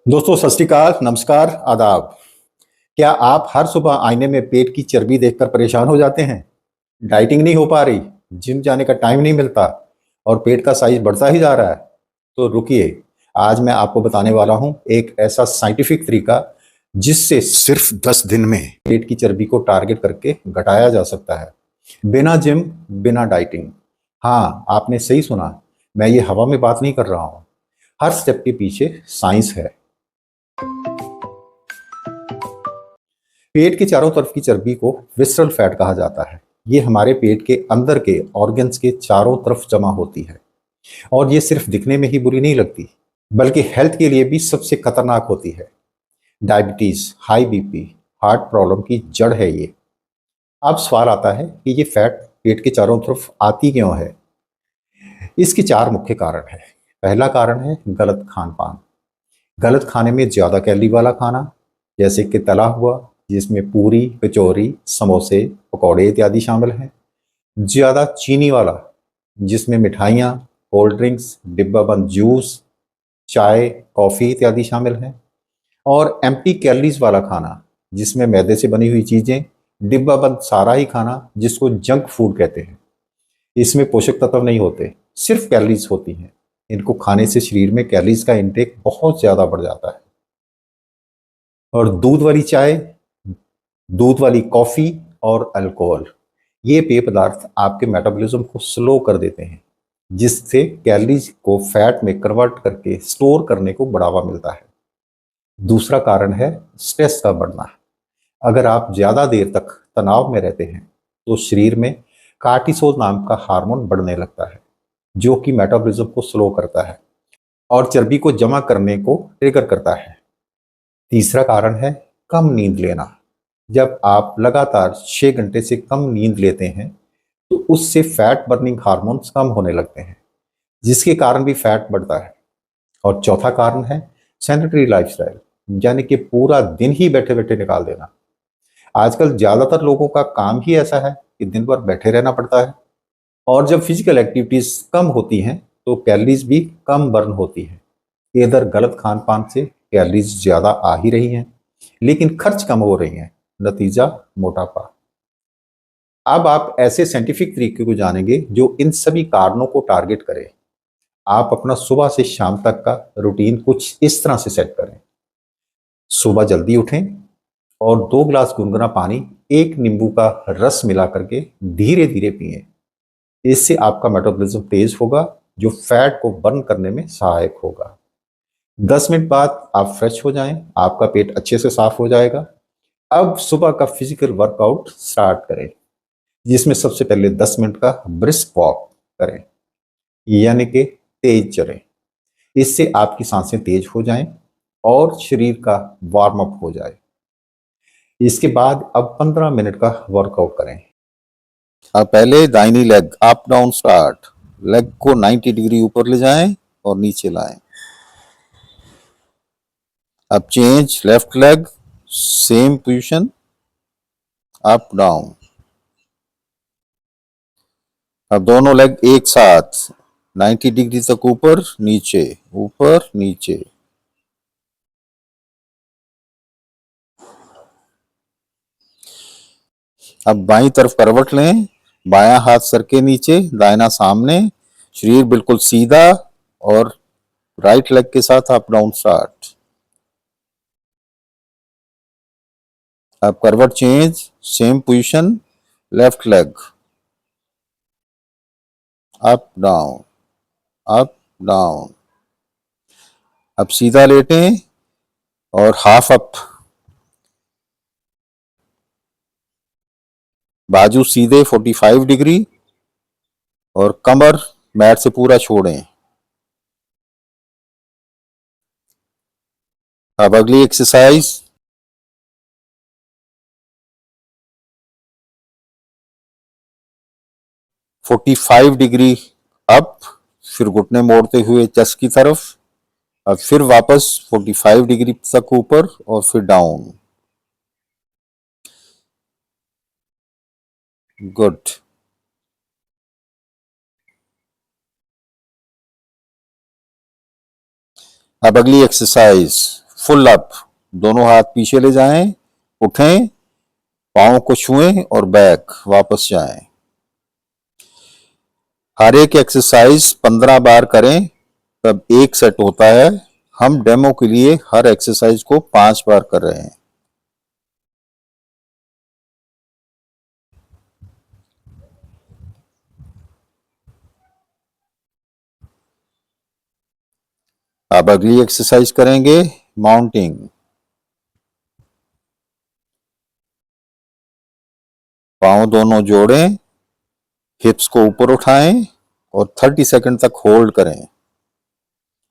दोस्तों सत श्री अकाल, नमस्कार, आदाब। क्या आप हर सुबह आईने में पेट की चर्बी देखकर परेशान हो जाते हैं? डाइटिंग नहीं हो पा रही, जिम जाने का टाइम नहीं मिलता और पेट का साइज बढ़ता ही जा रहा है? तो रुकिए, आज मैं आपको बताने वाला हूं एक ऐसा साइंटिफिक तरीका जिससे सिर्फ 10 दिन में पेट की चर्बी को टारगेट करके घटाया जा सकता है, बिना जिम, बिना डाइटिंग। हाँ, आपने सही सुना। मैं ये हवा में बात नहीं कर रहा हूँ। हर स्टेप के पीछे साइंस है। पेट के चारों तरफ की चर्बी को विसरल फैट कहा जाता है। ये हमारे पेट के अंदर के ऑर्गन्स के चारों तरफ जमा होती है और ये सिर्फ दिखने में ही बुरी नहीं लगती, बल्कि हेल्थ के लिए भी सबसे खतरनाक होती है। Diabetes, high BP, heart problem की जड़ है ये। अब सवाल आता है कि ये फैट पेट के चारों तरफ आती क्यों है? इसके चार मुख्य कारण है। पहला कारण है गलत खान पान। गलत खाने में ज्यादा कैलोरी वाला खाना, जैसे कि तला हुआ, जिसमें पूरी, कचौरी, समोसे, पकौड़े इत्यादि शामिल हैं। ज्यादा चीनी वाला, जिसमें मिठाइयाँ, कोल्ड ड्रिंक्स, डिब्बा बंद जूस, चाय, कॉफी इत्यादि शामिल हैं। और एम्प्टी कैलोरीज वाला खाना, जिसमें मैदे से बनी हुई चीजें, डिब्बा बंद सारा ही खाना, जिसको जंक फूड कहते हैं। इसमें पोषक तत्व नहीं होते, सिर्फ कैलोरीज होती हैं। इनको खाने से शरीर में कैलोरीज का इंटेक बहुत ज्यादा बढ़ जाता है। और दूध वाली चाय, दूध वाली कॉफी और अल्कोहल, ये पेय पदार्थ आपके मेटाबॉलिज्म को स्लो कर देते हैं, जिससे कैलोरीज को फैट में कन्वर्ट करके स्टोर करने को बढ़ावा मिलता है। दूसरा कारण है स्ट्रेस का बढ़ना। अगर आप ज्यादा देर तक तनाव में रहते हैं तो शरीर में कार्टिसोल नाम का हार्मोन बढ़ने लगता है, जो कि मेटाबॉलिज्म को स्लो करता है और चर्बी को जमा करने को ट्रिगर करता है। तीसरा कारण है कम नींद लेना। जब आप लगातार 6 घंटे से कम नींद लेते हैं तो उससे फैट बर्निंग हार्मोन्स कम होने लगते हैं, जिसके कारण भी फैट बढ़ता है। और चौथा कारण है सेडेंटरी लाइफस्टाइल, यानी कि पूरा दिन ही बैठे बैठे निकाल देना। आजकल ज्यादातर लोगों का काम ही ऐसा है कि दिन भर बैठे रहना पड़ता है और जब फिजिकल एक्टिविटीज कम होती हैं तो कैलोरीज भी कम बर्न होती है। इधर गलत खान पान से कैलोरीज ज्यादा आ ही रही हैं, लेकिन खर्च कम हो रही हैं। नतीजा मोटापा। अब आप ऐसे साइंटिफिक तरीके को जानेंगे जो इन सभी कारणों को टारगेट करे। आप अपना सुबह से शाम तक का रूटीन कुछ इस तरह से सेट करें। सुबह जल्दी उठें और 2 गिलास गुनगुना पानी, एक नींबू का रस मिला करके धीरे धीरे पिएं। इससे आपका मेटाबॉलिज्म तेज होगा, जो फैट को बर्न करने में सहायक होगा। 10 मिनट बाद आप फ्रेश हो जाएं, आपका पेट अच्छे से साफ हो जाएगा। अब सुबह का फिजिकल वर्कआउट स्टार्ट करें, जिसमें सबसे पहले 10 मिनट का ब्रिस्क वॉक करें, यानी कि तेज चलें। इससे आपकी सांसें तेज हो जाएं और शरीर का वार्म अप हो जाए। इसके बाद अब 15 मिनट का वर्कआउट करें। अब पहले दाहिनी leg up down start. Leg को 90 डिग्री ऊपर ले जाएं और नीचे लाएं। अब change left leg, same position, up down. अब दोनों लेग एक साथ 90 डिग्री तक ऊपर नीचे, ऊपर नीचे। अब बाईं तरफ करवट लें, बायां हाथ सर के नीचे, दाहिना सामने, शरीर बिल्कुल सीधा और राइट लेग के साथ अप डाउन स्टार्ट। अब करवट change, same position, left leg, up down, up down. अब सीधा लेटें और हाफ अप, बाजू सीधे 45 डिग्री और कमर मैट से पूरा छोड़ें। अब अगली एक्सरसाइज, 45 डिग्री अप, फिर घुटने मोड़ते हुए चेस्ट की तरफ। अब फिर वापस 45 डिग्री तक ऊपर और फिर डाउन। गुड। अब अगली एक्सरसाइज, फुल अप, दोनों हाथ पीछे ले जाएं, उठें, पाँव को छुएं और बैक वापस जाएं। हर एक एक्सरसाइज 15 बार करें, तब एक सेट होता है। हम डेमो के लिए हर एक्सरसाइज को 5 बार कर रहे हैं। अब अगली एक्सरसाइज करेंगे माउंटिंग। पाँव दोनों जोड़ें, हिप्स को ऊपर उठाएं और 30 सेकंड तक होल्ड करें।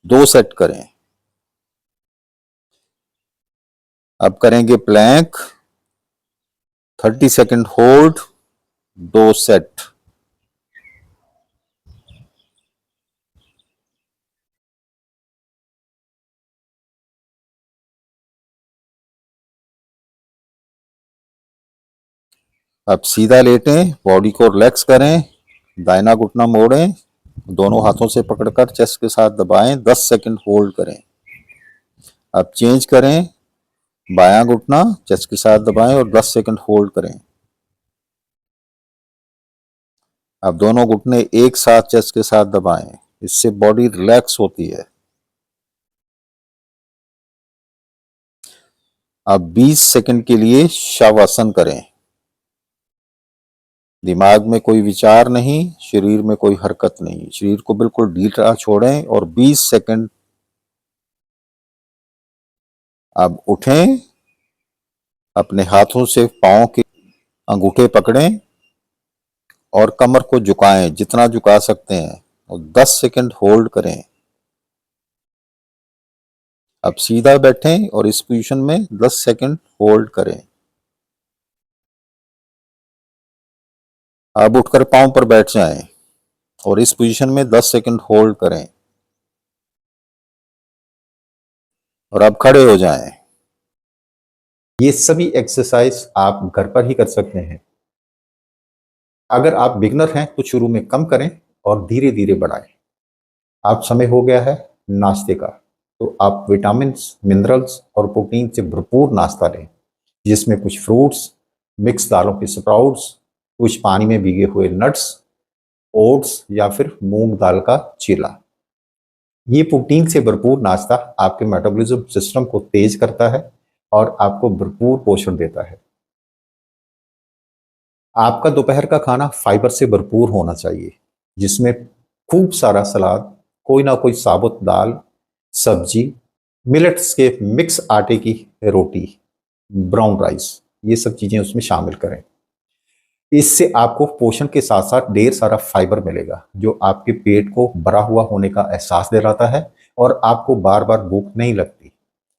2 सेट करें। अब करेंगे प्लैंक, 30 सेकंड होल्ड, 2 सेट। अब सीधा लेटें, बॉडी को रिलैक्स करें, दाहिना घुटना मोड़ें, दोनों हाथों से पकड़कर चेस्ट के साथ दबाएं, 10 सेकंड होल्ड करें। अब चेंज करें, बायां घुटना चेस्ट के साथ दबाएं और 10 सेकंड होल्ड करें। अब दोनों घुटने एक साथ चेस्ट के साथ दबाएं, इससे बॉडी रिलैक्स होती है। अब 20 सेकंड के लिए शवासन करें। दिमाग में कोई विचार नहीं, शरीर में कोई हरकत नहीं, शरीर को बिल्कुल ढीला छोड़ें और 20 सेकंड। अब उठें, अपने हाथों से पांव के अंगूठे पकड़ें और कमर को झुकाएं, जितना झुका सकते हैं, और 10 सेकंड होल्ड करें। अब सीधा बैठें और इस पोजीशन में 10 सेकंड होल्ड करें। अब उठकर पांव पर बैठ जाएं और इस पोजीशन में 10 सेकंड होल्ड करें और अब खड़े हो जाएं। ये सभी एक्सरसाइज आप घर पर ही कर सकते हैं। अगर आप बिगनर हैं तो शुरू में कम करें और धीरे धीरे बढ़ाएं। अब समय हो गया है नाश्ते का, तो आप विटामिन्स, मिनरल्स और प्रोटीन से भरपूर नाश्ता लें, जिसमें कुछ फ्रूट्स, मिक्स दालों के स्प्राउट्स, कुछ पानी में भीगे हुए नट्स, ओट्स या फिर मूंग दाल का चीला। ये प्रोटीन से भरपूर नाश्ता आपके मेटाबॉलिज्म सिस्टम को तेज करता है और आपको भरपूर पोषण देता है। आपका दोपहर का खाना फाइबर से भरपूर होना चाहिए, जिसमें खूब सारा सलाद, कोई ना कोई साबुत दाल, सब्जी, मिलेट्स के मिक्स आटे की रोटी, ब्राउन राइस, ये सब चीजें उसमें शामिल करें। इससे आपको पोषण के साथ साथ ढेर सारा फाइबर मिलेगा, जो आपके पेट को भरा हुआ होने का एहसास दिलाता है और आपको बार बार भूख नहीं लगती।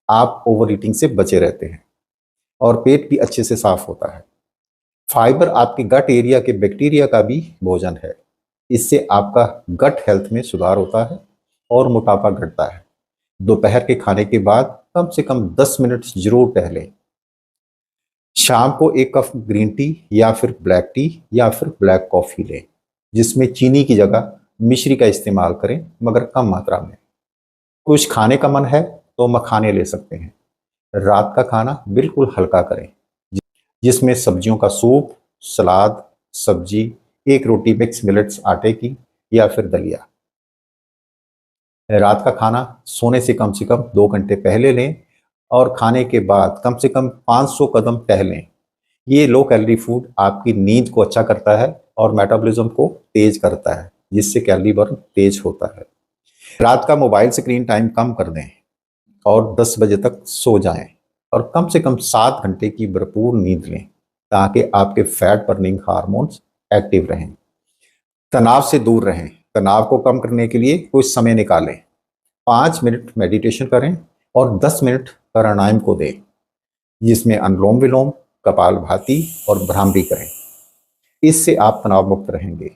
आप ओवर ईटिंग से बचे रहते हैं और पेट भी अच्छे से साफ होता है। फाइबर आपके गट एरिया के बैक्टीरिया का भी भोजन है। इससे आपका गट हेल्थ में सुधार होता है और मोटापा घटता है। दोपहर के खाने के बाद कम से कम 10 मिनट जरूर टहलें। शाम को एक कप ग्रीन टी या फिर ब्लैक टी या फिर ब्लैक कॉफी लें, जिसमें चीनी की जगह मिश्री का इस्तेमाल करें, मगर कम मात्रा में। कुछ खाने का मन है तो मखाने ले सकते हैं। रात का खाना बिल्कुल हल्का करें, जिसमें सब्जियों का सूप, सलाद, सब्जी, एक रोटी मिक्स मिलेट्स आटे की या फिर दलिया। रात का खाना सोने से कम 2 घंटे पहले लें और खाने के बाद कम से कम 500 कदम टहलें। ये लो कैलोरी फूड आपकी नींद को अच्छा करता है और मेटाबॉलिज्म को तेज करता है, जिससे कैलोरी बर्न तेज होता है। रात का मोबाइल स्क्रीन टाइम कम कर दें और 10 बजे तक सो जाएं और कम से कम 7 घंटे की भरपूर नींद लें, ताकि आपके फैट बर्निंग हार्मोन्स एक्टिव रहें। तनाव से दूर रहें। तनाव को कम करने के लिए कुछ समय निकालें। 5 मिनट मेडिटेशन करें और 10 मिनट प्राणायाम को दें, जिसमें अनुलोम विलोम, कपालभाति और भ्रामरी करें। इससे आप तनाव मुक्त रहेंगे।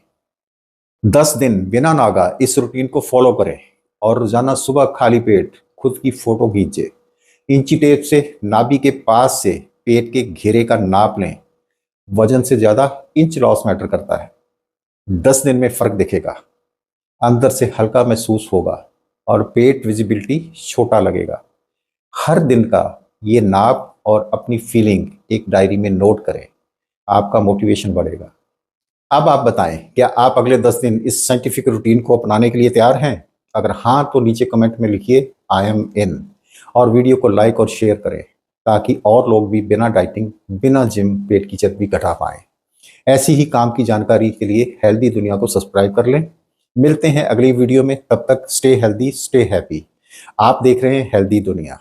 10 दिन बिना नागा इस रूटीन को फॉलो करें और रोजाना सुबह खाली पेट खुद की फोटो खींचे। इंची टेप से नाभि के पास से पेट के घेरे का नाप लें। वजन से ज्यादा इंच लॉस मैटर करता है। 10 दिन में फर्क दिखेगा। अंदर से हल्का महसूस होगा और पेट विजिबिलिटी छोटा लगेगा। हर दिन का ये नाप और अपनी फीलिंग एक डायरी में नोट करें, आपका मोटिवेशन बढ़ेगा। अब आप बताएं, क्या आप अगले 10 दिन इस साइंटिफिक रूटीन को अपनाने के लिए तैयार हैं? अगर हाँ, तो नीचे कमेंट में लिखिए आई एम इन, और वीडियो को लाइक और शेयर करें ताकि और लोग भी बिना डाइटिंग, बिना जिम पेट की चर्बी घटा पाएं। ऐसी ही काम की जानकारी के लिए हेल्दी दुनिया को सब्सक्राइब कर लें। मिलते हैं अगली वीडियो में, तब तक स्टे हेल्दी, स्टे हैप्पी। आप देख रहे हैं हेल्दी दुनिया।